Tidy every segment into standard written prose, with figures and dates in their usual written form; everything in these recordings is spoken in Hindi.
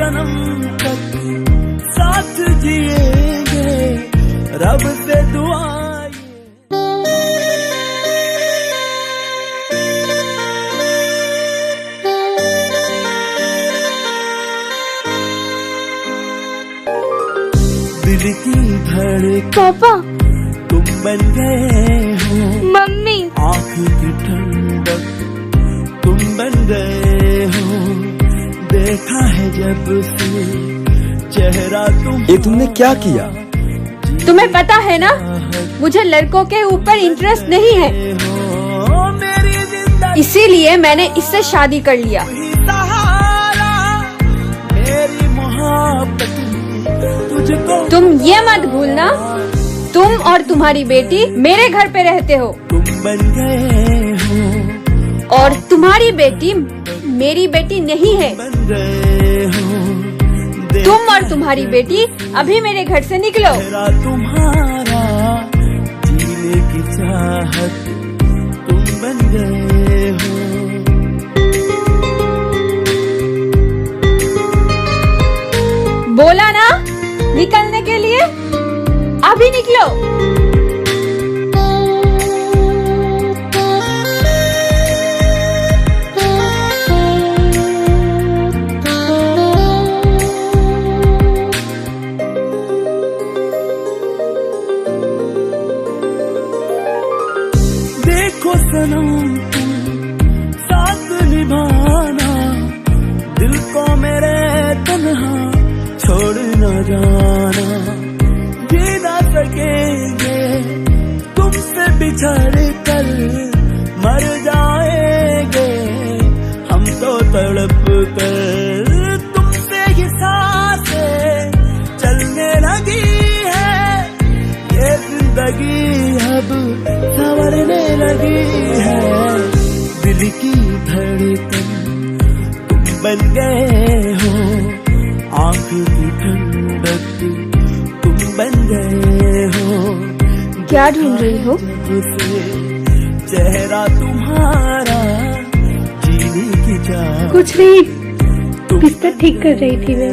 जन्म तक साथ जिएंगे, रब से दुआ। दिल की धड़कन पापा, तुम बन गए हो। मम्मी, आँख की ठंडक तुम बन गए हो। देखा है जब से चेहरा तुम। ये तुमने क्या किया? तुम्हें पता है ना, मुझे लड़कों के ऊपर इंटरेस्ट नहीं है, इसीलिए मैंने इससे शादी कर लिया। मेरी मोहब्बत तुझको। तुम ये मत भूलना, तुम और तुम्हारी बेटी मेरे घर पे रहते हो। तुम बन गए हो। और तुम्हारी बेटी मेरी बेटी नहीं है। बन गए हो। तुम और तुम्हारी बेटी अभी मेरे घर से निकलो। तुम्हारा जीने की चाहत तुम बन गए हो। बोला ना निकलने के लिए, अभी निकलो। देखो सनम साथ निभाना, दिल को मेरे तन्हा छोड़ न जाना। जी ना सकेंगे तुमसे बिछड़ कर, मर जाएंगे हम तो तड़प कर। तुमसे ही सांसें चलने लगी है, ये जिंदगी अब संवरने लगी है। दिल की धड़कन तुम बन गए हो। आँख की ठंडक तुम बन गए हो। क्या ढूंढ रही हो? चेहरा तुम्हारा जीने की चाह। कुछ नहीं, बिस्तर ठीक कर रही थी मैं।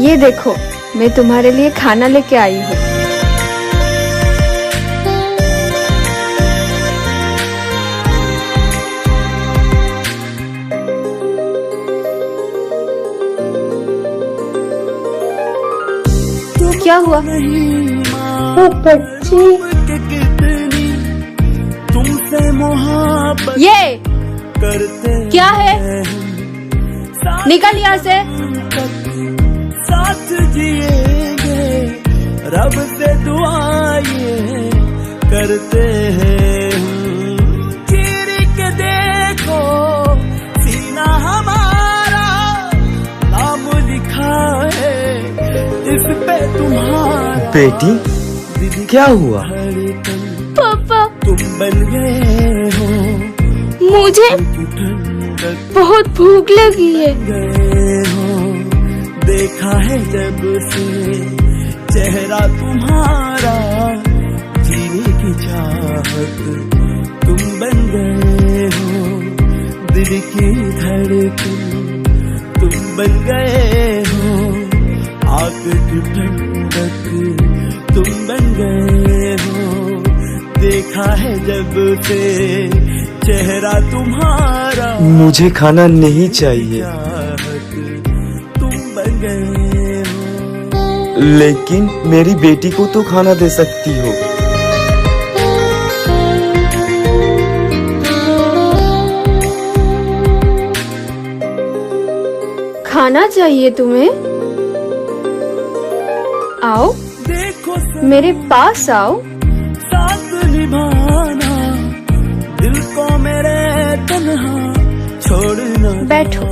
ये देखो, मैं तुम्हारे लिए खाना लेके आई हूँ। क्या हुआ? वो बच्ची कितनी तुमसे मोहब्बत ये करते क्या है? निकल यहाँ से। साथ जिएंगे, रब से दुआएं करते हैं। चीर के देखो सीना हमारा, नाम लिखा है इस पे तुम्हारा। बेटी, क्या हुआ? पापा, तुम बन गए हो। मुझे बहुत भूख लगी है। गए हो। देखा है जब से चेहरा तुम्हारा, जीने की चाहत तुम बन गए हो। दिल की धड़कन तुम बन गए हो। आग की ठंडक तुम बन गए हो। देखा है जब से चेहरा तुम्हारा। मुझे खाना नहीं चाहिए, तुम बन गए हो। लेकिन मेरी बेटी को तो खाना दे सकती हो। खाना चाहिए तुम्हें? आओ, मेरे पास आओ। साथ निभाना, दिल को मेरे तन्हा छोड़ न बैठो।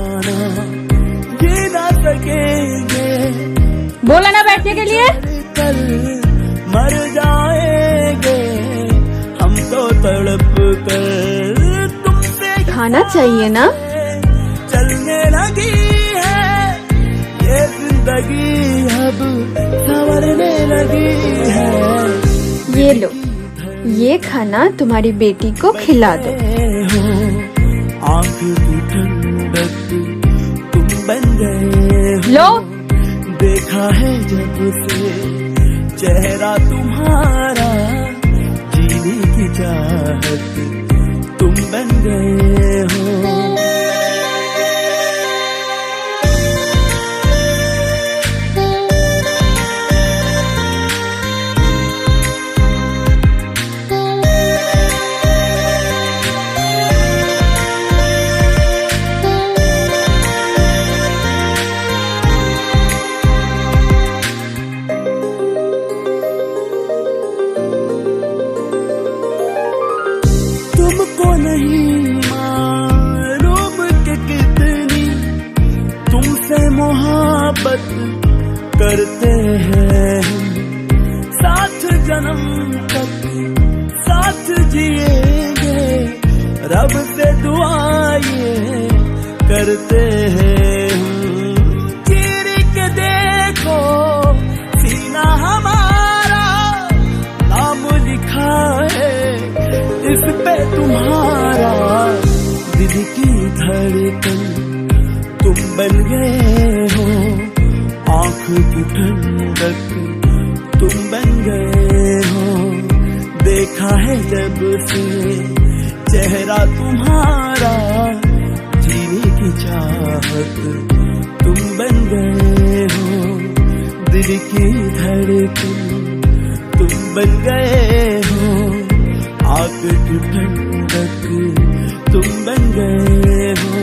जी ना सकेंगे। बोला ना बैठने के लिए। कल मर जाएंगे हम तो तड़प कर। तुमसे खाना चाहिए ना? चलने लगी है ये जिंदगी, अब संवरने लगी है। ये लो, ये खाना तुम्हारी बेटी को खिला दो। आँख की ठंडक तुम बन गए हो। लो, देखा है जब से चेहरा तुम्हारा, जीने की चाहत तुम बन गए हो। तुमको नहीं मालूम कि कितनी तुमसे मोहब्बत करते हैं हम। साथ जन्म तक साथ जिएंगे, रब से दुआएं करते हैं हम। चीर के देखो सीना हमारा, नाम लिखा है इस पे तुम्हारा। दिल की धड़कन तुम बन गए हो, आँख की ठंडक तुम बन गए हो। देखा है जब से चेहरा तुम्हारा, जीने की चाहत तुम बन गए हो। दिल की धड़कन तुम बन गए हो, आग की ठंडक तुम बन गए हो।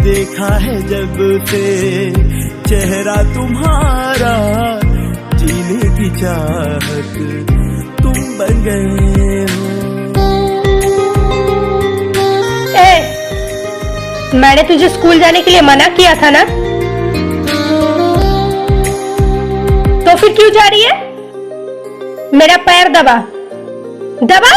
देखा है जब से चेहरा तुम्हारा, जीने की चाहत तुम बन गए हो। मैंने तुझे स्कूल जाने के लिए मना किया था ना, तो फिर क्यों जा रही है? मेरा पैर दबा दबा।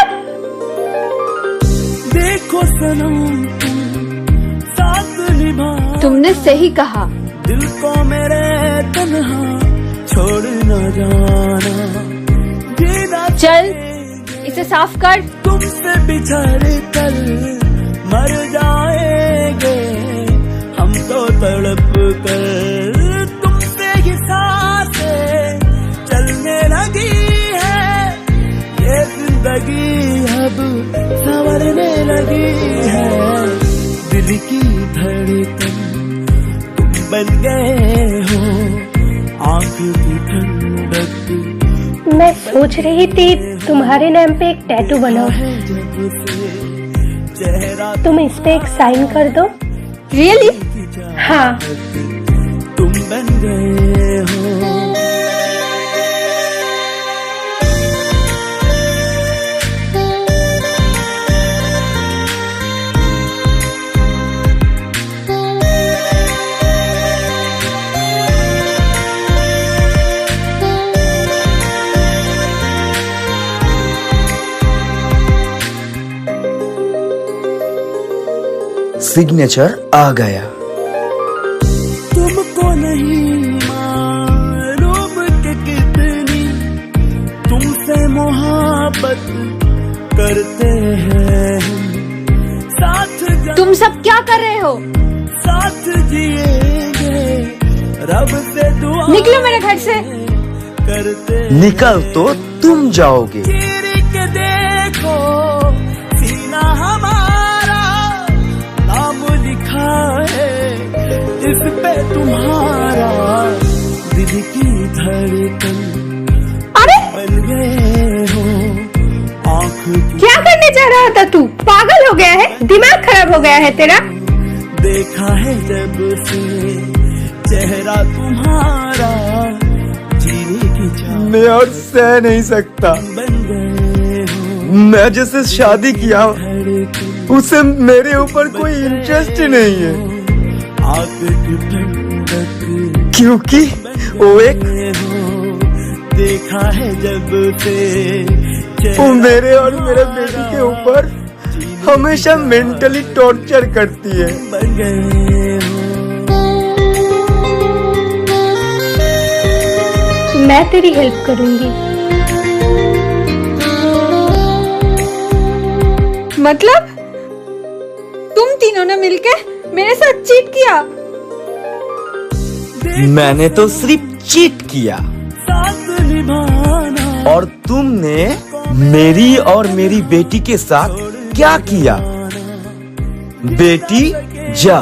देखो सनम तुम साथ निभा, तुमने सही कहा। दिल को मेरे तन्हा छोड़ न जाना। जीना चल, इसे साफ कर। तुमसे बिछड़ कर मर जाएंगे हम तो तड़प कर। तुमसे ही सांसें चलने लगी है, ये जिंदगी अब संवरने लगी है। दिल की धड़कन तुम बन गए हो, आँख की ठंडक। मैं सोच रही थी तुम्हारे नाम पे एक टैटू बनाओ, तुम इस पे एक साइन कर दो। रियली? हाँ। तुम बन गए हो। सिग्नेचर आ गया। तुमको नहीं मालूम कि कितनी तुमसे मोहब्बत करते हैं हम। साथ तुम सब क्या कर रहे हो? साथ जिएंगे, रब से दुआ निकलो मेरे घर से। करते। निकल तो तुम जाओगे। चीर के देखो सीना हमारा, नाम लिखा है इस पे तुम्हारा। दिल की धड़कन अरे बन गए हो, आँख की क्या करने जा रहा था तू? पागल हो गया है? दिमाग खराब हो गया है तेरा? देखा है जब से चेहरा तुम्हारा, जीने की चाहत मैं और सह नहीं सकता। बन गए हो। मैं जिससे शादी किया उसे मेरे ऊपर कोई इंटरेस्ट ही नहीं है, आग की ठंडक क्योंकि वो एक देखा है जब से वो मेरे और मेरे बेटी के ऊपर हमेशा मेंटली टॉर्चर करती है। बन गए हो। मैं तेरी हेल्प करूंगी। मतलब तुम तीनों ने मिलके मेरे साथ चीट किया? मैंने तो सिर्फ चीट किया साथ निभाना और तुमने मेरी और मेरी बेटी के साथ क्या किया? बेटी जा,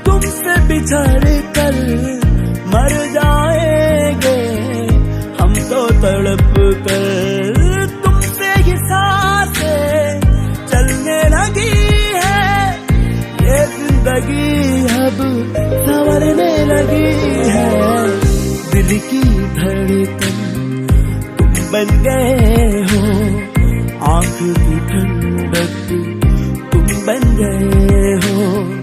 तुमसे बिछड़ कर मर जाएंगे हम तो तड़प कर, तुमसे ही सांसें चलने लगी है, ये जिंदगी अब संवरने लगी है। दिल की धड़कन तुम बन गए हो, आंख की ठंडक तुम बन गए हो।